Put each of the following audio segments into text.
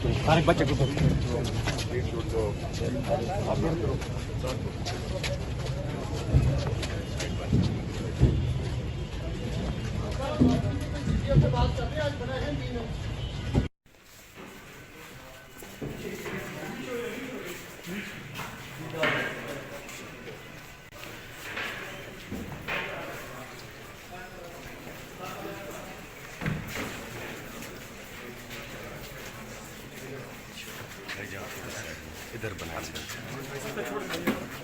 بچے کو ادھر بنا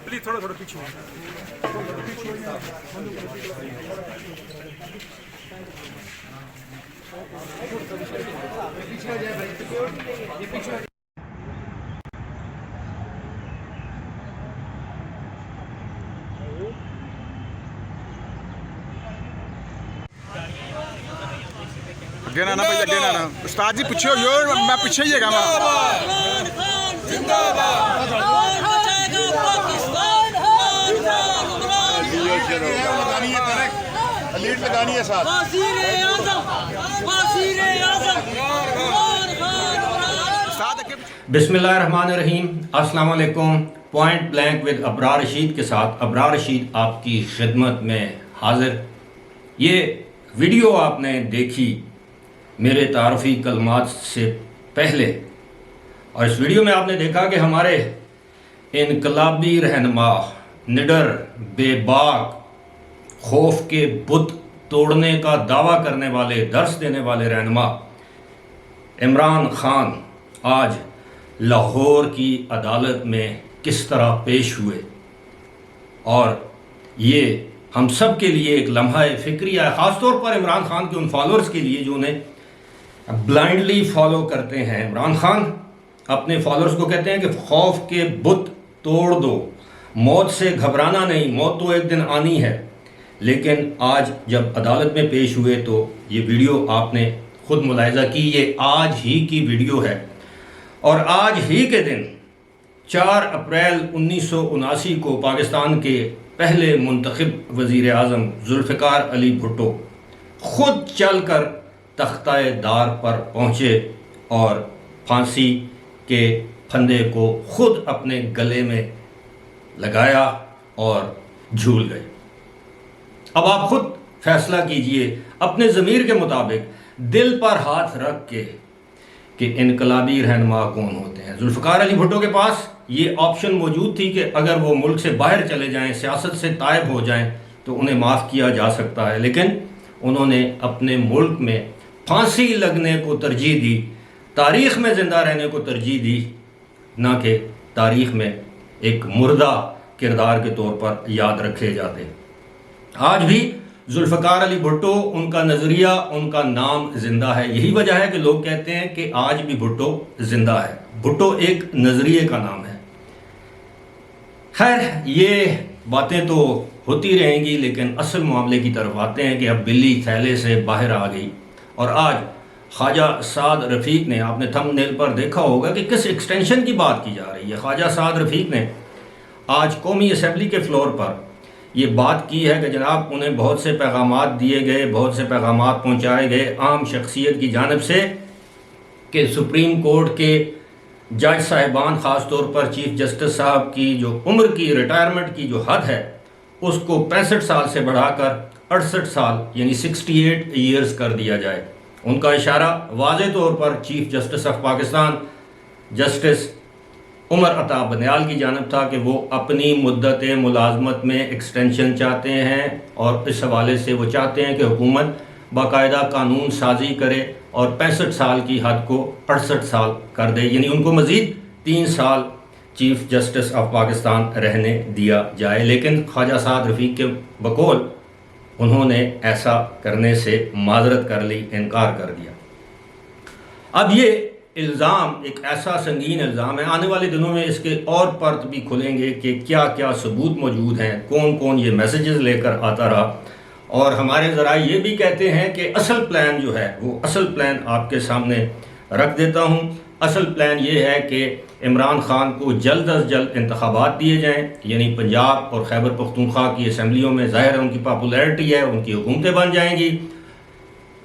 پلیز تھوڑا پیچھے اگے نہ بھائی اگے نہ استاد جی پیچھے ہو میں پیچھے ہی ہے گا لیڈ لگانی ہے ساتھ بسم اللہ الرحمن الرحیم۔ السلام علیکم۔ پوائنٹ بلینک ود ابرار رشید کے ساتھ ابرار رشید آپ کی خدمت میں حاضر۔ یہ ویڈیو آپ نے دیکھی میرے تعارفی کلمات سے پہلے، اور اس ویڈیو میں آپ نے دیکھا کہ ہمارے انقلابی رہنما، نڈر، بے باک، خوف کے بت توڑنے کا دعویٰ کرنے والے، درس دینے والے رہنما عمران خان آج لاہور کی عدالت میں کس طرح پیش ہوئے، اور یہ ہم سب کے لیے ایک لمحہ فکری ہے، خاص طور پر عمران خان کے ان فالورز کے لیے جو انہیں بلائنڈلی فالو کرتے ہیں۔ عمران خان اپنے فالورز کو کہتے ہیں کہ خوف کے بت توڑ دو، موت سے گھبرانا نہیں، موت تو ایک دن آنی ہے۔ لیکن آج جب عدالت میں پیش ہوئے تو یہ ویڈیو آپ نے خود ملاحظہ کی، یہ آج ہی کی ویڈیو ہے، اور آج ہی کے دن 4 اپریل 1979 کو پاکستان کے پہلے منتخب وزیر اعظم ذوالفقار علی بھٹو خود چل کر تختہ دار پر پہنچے اور پھانسی کے پھندے کو خود اپنے گلے میں لگایا اور جھول گئے۔ اب آپ خود فیصلہ کیجئے اپنے ضمیر کے مطابق، دل پر ہاتھ رکھ کے، کہ انقلابی رہنما کون ہوتے ہیں۔ ذوالفقار علی بھٹو کے پاس یہ آپشن موجود تھی کہ اگر وہ ملک سے باہر چلے جائیں، سیاست سے طائب ہو جائیں تو انہیں معاف کیا جا سکتا ہے، لیکن انہوں نے اپنے ملک میں پھانسی لگنے کو ترجیح دی، تاریخ میں زندہ رہنے کو ترجیح دی، نہ کہ تاریخ میں ایک مردہ کردار کے طور پر یاد رکھے جاتے۔ آج بھی ذوالفقار علی بھٹو، ان کا نظریہ، ان کا نام زندہ ہے۔ یہی وجہ ہے کہ لوگ کہتے ہیں کہ آج بھی بھٹو زندہ ہے۔ بھٹو ایک نظریے کا نام ہے۔ خیر، یہ باتیں تو ہوتی رہیں گی، لیکن اصل معاملے کی طرف آتے ہیں کہ اب بلی تھیلے سے باہر آ گئی، اور آج خواجہ سعد رفیق نے، آپ نے تھمب نیل پر دیکھا ہوگا کہ کس ایکسٹینشن کی بات کی جا رہی ہے۔ خواجہ سعد رفیق نے آج قومی اسمبلی کے فلور پر یہ بات کی ہے کہ جناب انہیں بہت سے پیغامات دیے گئے، بہت سے پیغامات پہنچائے گئے عام شخصیت کی جانب سے کہ سپریم کورٹ کے جج صاحبان، خاص طور پر چیف جسٹس صاحب کی جو عمر کی ریٹائرمنٹ کی جو حد ہے اس کو 65 سال سے بڑھا کر 68 سال یعنی 68 ایئرز کر دیا جائے۔ ان کا اشارہ واضح طور پر chief justice of Pakistan justice Umar Ata Bandial کی جانب تھا کہ وہ اپنی مدت ملازمت میں ایکسٹینشن چاہتے ہیں، اور اس حوالے سے وہ چاہتے ہیں کہ حکومت باقاعدہ قانون سازی کرے اور 65 سال کی حد کو 68 سال کر دے، یعنی ان کو مزید 3 سال چیف جسٹس آف پاکستان رہنے دیا جائے۔ لیکن خواجہ سعد رفیق کے بقول انہوں نے ایسا کرنے سے معذرت کر لی، انکار کر دیا۔ اب یہ الزام ایک ایسا سنگین الزام ہے، آنے والے دنوں میں اس کے اور پرت بھی کھلیں گے کہ کیا کیا ثبوت موجود ہیں، کون کون یہ میسیجز لے کر آتا رہا، اور ہمارے ذرائع یہ بھی کہتے ہیں کہ اصل پلان جو ہے وہ اصل پلان آپ کے سامنے رکھ دیتا ہوں۔ اصل پلان یہ ہے کہ عمران خان کو جلد از جلد انتخابات دیے جائیں، یعنی پنجاب اور خیبر پختونخوا کی اسمبلیوں میں ظاہر ہے ان کی پاپولیرٹی ہے، ان کی حکومتیں بن جائیں گی،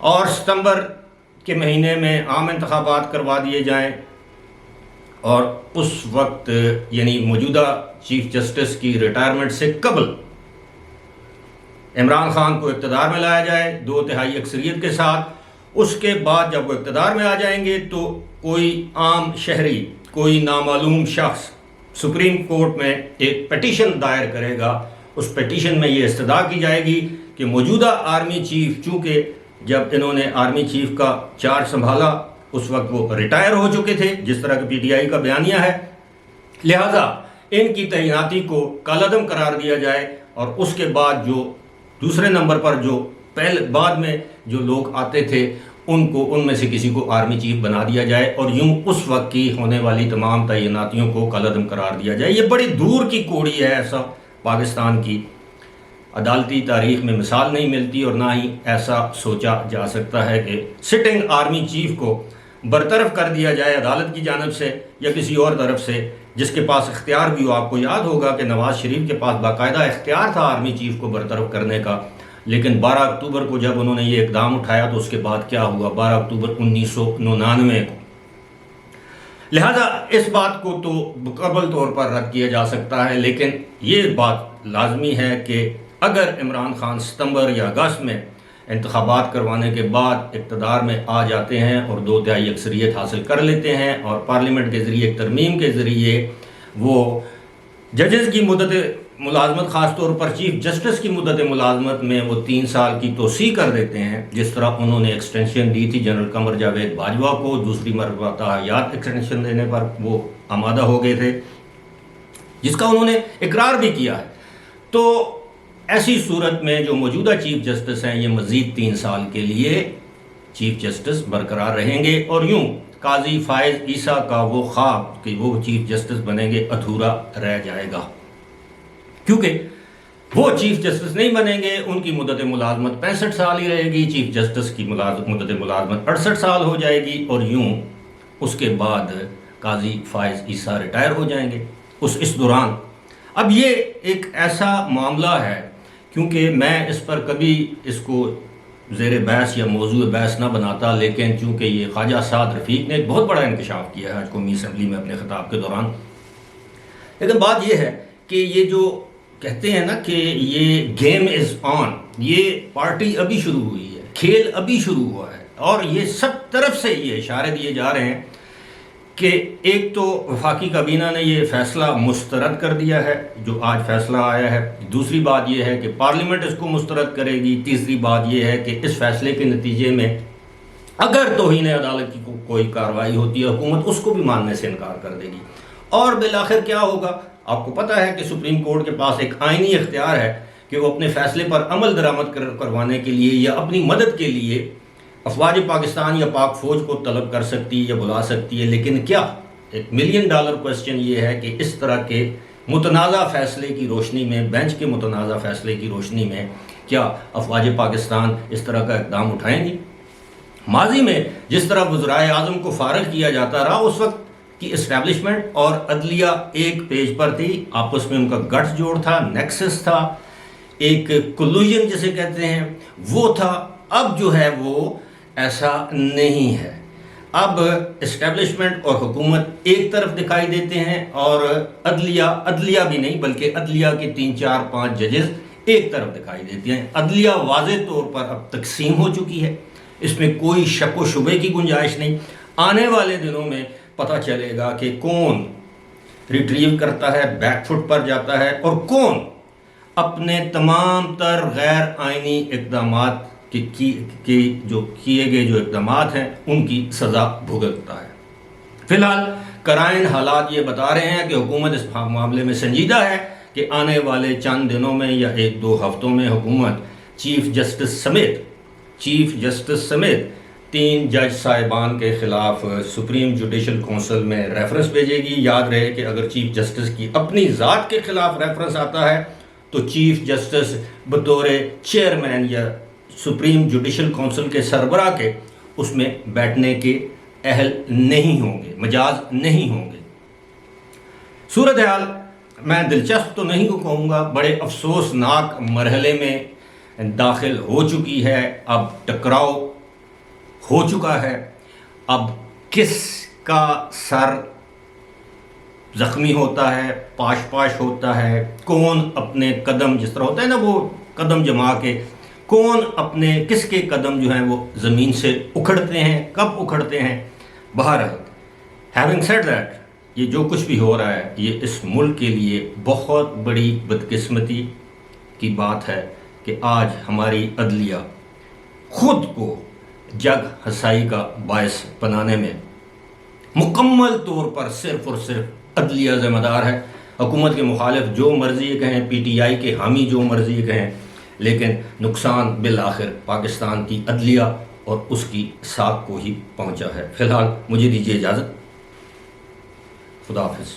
اور ستمبر کے مہینے میں عام انتخابات کروا دیے جائیں، اور اس وقت یعنی موجودہ چیف جسٹس کی ریٹائرمنٹ سے قبل عمران خان کو اقتدار میں لایا جائے 2/3 اکثریت کے ساتھ. اس کے بعد جب وہ اقتدار میں آ جائیں گے تو کوئی عام شہری، کوئی نامعلوم شخص سپریم کورٹ میں ایک پیٹیشن دائر کرے گا. اس پیٹیشن میں یہ استدعا کی جائے گی کہ موجودہ آرمی چیف، چونکہ جب انہوں نے آرمی چیف کا چارج سنبھالا اس وقت وہ ریٹائر ہو چکے تھے، جس طرح کہ پی ٹی آئی کا بیانیہ ہے، لہذا ان کی تعیناتی کو کالعدم قرار دیا جائے. اور اس کے بعد جو دوسرے نمبر پر جو بعد میں جو لوگ آتے تھے ان میں سے کسی کو آرمی چیف بنا دیا جائے، اور یوں اس وقت کی ہونے والی تمام تعیناتیوں کو کالعدم قرار دیا جائے. یہ بڑی دور کی کوڑی ہے، ایسا پاکستان کی عدالتی تاریخ میں مثال نہیں ملتی، اور نہ ہی ایسا سوچا جا سکتا ہے کہ سٹنگ آرمی چیف کو برطرف کر دیا جائے عدالت کی جانب سے یا کسی اور طرف سے جس کے پاس اختیار بھی ہو. آپ کو یاد ہوگا کہ نواز شریف کے پاس باقاعدہ اختیار تھا آرمی چیف کو برطرف کرنے کا، لیکن 12 اکتوبر کو جب انہوں نے یہ اقدام اٹھایا تو اس کے بعد کیا ہوا 12 اکتوبر 1999 کو. لہذا اس بات کو تو مکمل طور پر رد کیا جا سکتا ہے، لیکن یہ بات لازمی ہے کہ اگر عمران خان ستمبر یا اگست میں انتخابات کروانے کے بعد اقتدار میں آ جاتے ہیں اور 2/3 اکثریت حاصل کر لیتے ہیں اور پارلیمنٹ کے ذریعے ایک ترمیم کے ذریعے وہ ججز کی مدت ملازمت، خاص طور پر چیف جسٹس کی مدت ملازمت میں وہ 3 سال کی توسیع کر دیتے ہیں، جس طرح انہوں نے ایکسٹینشن دی تھی جنرل قمر جاوید باجوہ کو، دوسری مرتبہ تاحیات ایکسٹینشن دینے پر وہ آمادہ ہو گئے تھے، جس کا انہوں نے اقرار بھی کیا ہے. تو ایسی صورت میں جو موجودہ چیف جسٹس ہیں یہ مزید 3 سال کے لیے چیف جسٹس برقرار رہیں گے، اور یوں قاضی فائز عیسیٰ کا وہ خواب کہ وہ چیف جسٹس بنیں گے ادھورا رہ جائے گا، کیونکہ وہ چیف جسٹس نہیں بنیں گے. ان کی مدت ملازمت 65 سال ہی رہے گی، چیف جسٹس کی مدت ملازمت 68 سال ہو جائے گی، اور یوں اس کے بعد قاضی فائز عیسیٰ ریٹائر ہو جائیں گے اس دوران. اب یہ ایک ایسا معاملہ ہے، کیونکہ میں اس پر کبھی اس کو زیر بحث یا موضوع بحث نہ بناتا، لیکن چونکہ یہ خواجہ سعد رفیق نے ایک بہت بڑا انکشاف کیا ہے آج قومی اسمبلی میں اپنے خطاب کے دوران. لیکن بات یہ ہے کہ یہ جو کہتے ہیں نا کہ یہ گیم از آن، یہ پارٹی ابھی شروع ہوئی ہے، کھیل ابھی شروع ہوا ہے، اور یہ سب طرف سے یہ اشارے دیے جا رہے ہیں کہ ایک تو وفاقی کابینہ نے یہ فیصلہ مسترد کر دیا ہے جو آج فیصلہ آیا ہے، دوسری بات یہ ہے کہ پارلیمنٹ اس کو مسترد کرے گی، تیسری بات یہ ہے کہ اس فیصلے کے نتیجے میں اگر توہین عدالت کی کوئی کارروائی ہوتی ہے حکومت اس کو بھی ماننے سے انکار کر دے گی. اور بالآخر کیا ہوگا؟ آپ کو پتہ ہے کہ سپریم کورٹ کے پاس ایک آئینی اختیار ہے کہ وہ اپنے فیصلے پر عمل درآمد کروانے کے لیے یا اپنی مدد کے لیے افواج پاکستان یا پاک فوج کو طلب کر سکتی ہے یا بلا سکتی ہے. لیکن کیا ایک $1 ملین کوسچن یہ ہے کہ اس طرح کے متنازع فیصلے کی روشنی میں، بینچ کے متنازع فیصلے کی روشنی میں کیا افواج پاکستان اس طرح کا اقدام اٹھائیں گی؟ ماضی میں جس طرح وزرائے اعظم کو فارغ کیا جاتا رہا، اس وقت کی اسٹیبلشمنٹ اور عدلیہ ایک پیج پر تھی، آپس میں ان کا گٹھ جوڑ تھا، نیکسس تھا، ایک کلوژن جسے کہتے ہیں وہ تھا. اب جو ہے وہ ایسا نہیں ہے. اب اسٹیبلشمنٹ اور حکومت ایک طرف دکھائی دیتے ہیں اور عدلیہ بھی نہیں بلکہ عدلیہ کے 3 4 5 ججز ایک طرف دکھائی دیتے ہیں. عدلیہ واضح طور پر اب تقسیم ہو چکی ہے، اس میں کوئی شک و شبے کی گنجائش نہیں. آنے والے دنوں میں پتہ چلے گا کہ کون ریٹریو کرتا ہے، بیک فٹ پر جاتا ہے، اور کون اپنے تمام تر غیر آئینی اقدامات کی جو کیے گئے جو اقدامات ہیں ان کی سزا بھگتتا ہے. فی الحال قرائن حالات یہ بتا رہے ہیں کہ حکومت اس معاملے میں سنجیدہ ہے کہ آنے والے چند دنوں میں یا 1-2 ہفتوں میں حکومت چیف جسٹس سمیت 3 جج صاحبان کے خلاف سپریم جوڈیشل کونسل میں ریفرنس بھیجے گی. یاد رہے کہ اگر چیف جسٹس کی اپنی ذات کے خلاف ریفرنس آتا ہے تو چیف جسٹس بطور چیئرمین یا سپریم جوڈیشل کونسل کے سربراہ کے اس میں بیٹھنے کے اہل نہیں ہوں گے، مجاز نہیں ہوں گے. صورتحال میں دلچسپ تو نہیں کو کہوں گا، بڑے افسوسناک مرحلے میں داخل ہو چکی ہے. اب ٹکراؤ ہو چکا ہے. اب کس کا سر زخمی ہوتا ہے، پاش پاش ہوتا ہے، کون اپنے قدم، جس طرح ہوتا ہے نا وہ قدم جما کے، کون اپنے کس کے قدم جو ہیں وہ زمین سے اکھڑتے ہیں، کب اکھڑتے ہیں. بہرحال ہیونگ سیڈ دیٹ، یہ جو کچھ بھی ہو رہا ہے یہ اس ملک کے لیے بہت بڑی بدقسمتی کی بات ہے کہ آج ہماری عدلیہ خود کو جگ ہنسائی کا باعث بنانے میں مکمل طور پر صرف اور صرف عدلیہ ذمہ دار ہے. حکومت کے مخالف جو مرضی یہ کہیں، پی ٹی آئی کے حامی جو مرضی یہ کہیں، لیکن نقصان بالآخر پاکستان کی عدلیہ اور اس کی ساکھ کو ہی پہنچا ہے. فی الحال مجھے دیجیے اجازت. خدا حافظ.